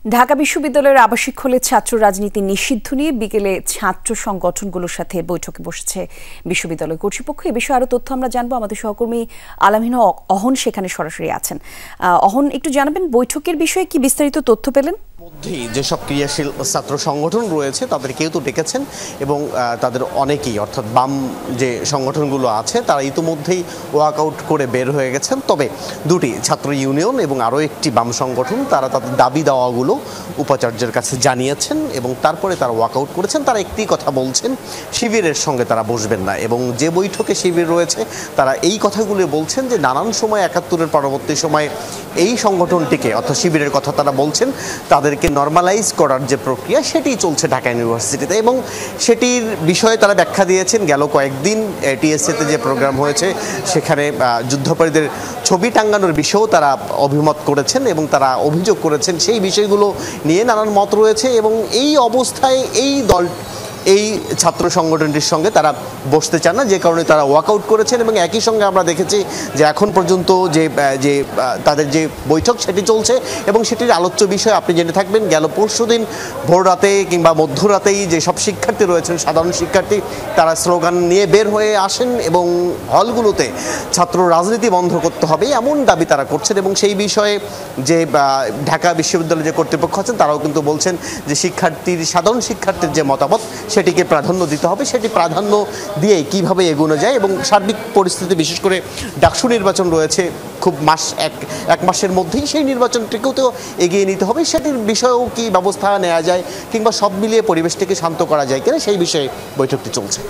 ঢাকা বিশ্ববিদ্যালয়ের আবাসিক হলে ছাত্র রাজনীতি নিষিদ্ধ নিয়ে বিকেলে ছাত্র সংগঠনগুলোর সাথে বৈঠকে বসেছে বিশ্ববিদ্যালয় কর্তৃপক্ষ। এ বিষয়ে আরো তথ্য আমরা জানবো। আমাদের সহকর্মী আলামিন অহন সেখানে সরাসরি আছেন। অহন, একটু জানাবেন বৈঠকের বিষয়ে কি বিস্তারিত তথ্য পেলেন? মধ্যেই যেসব ক্রিয়াশীল ছাত্র সংগঠন রয়েছে তাদের কেউ তো ডেকেছেন এবং তাদের অনেকেই অর্থাৎ বাম যে সংগঠনগুলো আছে তারা ইতিমধ্যেই ওয়াকআউট করে বের হয়ে গেছেন। তবে দুটি ছাত্র ইউনিয়ন এবং আরও একটি বাম সংগঠন তারা তাদের দাবি দাওয়াগুলো উপাচার্যের কাছে জানিয়েছেন এবং তারপরে তারা ওয়াকআউট করেছেন। তারা একটি কথা বলছেন, শিবিরের সঙ্গে তারা বসবেন না এবং যে বৈঠকে শিবির রয়েছে তারা এই কথাগুলো বলছেন যে নানান সময় ৭১-এর পরবর্তী সময়ে এই সংগঠনটিকে অর্থাৎ শিবিরের কথা তারা বলছেন তাদেরকে নর্মালাইজ করার যে প্রক্রিয়া সেটি চলছে ঢাকা ইউনিভার্সিটিতে এবং সেটির বিষয়ে তারা ব্যাখ্যা দিয়েছেন। গেল কয়েকদিন টিএসসিতে যে প্রোগ্রাম হয়েছে সেখানে যুদ্ধাপরাধীদের ছবি টাঙ্গানোর বিষয়েও তারা অভিমত করেছেন এবং তারা অভিযোগ করেছেন সেই বিষয়গুলো নিয়ে নানান মত রয়েছে এবং এই অবস্থায় এই ছাত্র সংগঠনটির সঙ্গে তারা বসতে চান না, যে কারণে তারা ওয়াকআউট করেছেন। এবং একই সঙ্গে আমরা দেখেছি যে এখন পর্যন্ত যে তাদের যে বৈঠক সেটি চলছে এবং সেটির আলোচ্য বিষয় আপনি জেনে থাকবেন। গেল পরশুদিন ভোর রাতে কিংবা মধ্যরাতেই যে সব শিক্ষার্থী রয়েছেন, সাধারণ শিক্ষার্থী, তারা স্লোগান নিয়ে বের হয়ে আসেন এবং হলগুলোতে ছাত্র রাজনীতি বন্ধ করতে হবে এমন দাবি তারা করছেন। এবং সেই বিষয়ে যে ঢাকা বিশ্ববিদ্যালয়ের যে কর্তৃপক্ষ আছেন তারাও কিন্তু বলছেন যে সাধারণ শিক্ষার্থীর যে মতামত সেটিকে প্রাধান্য দিতে হবে, সেটি প্রাধান্য দিয়ে কিভাবে এগোনো যায় এবং সার্বিক পরিস্থিতি বিশেষ করে ডাকসু নির্বাচন রয়েছে খুব এক মাসের মধ্যেই, সেই নির্বাচনটিকেও তো এগিয়ে নিতে হবে, সেটির বিষয়েও কি ব্যবস্থা নেওয়া যায় কিংবা সব মিলিয়ে পরিবেশটিকে শান্ত করা যায় কিনা সেই বিষয়ে বৈঠকটি চলছে।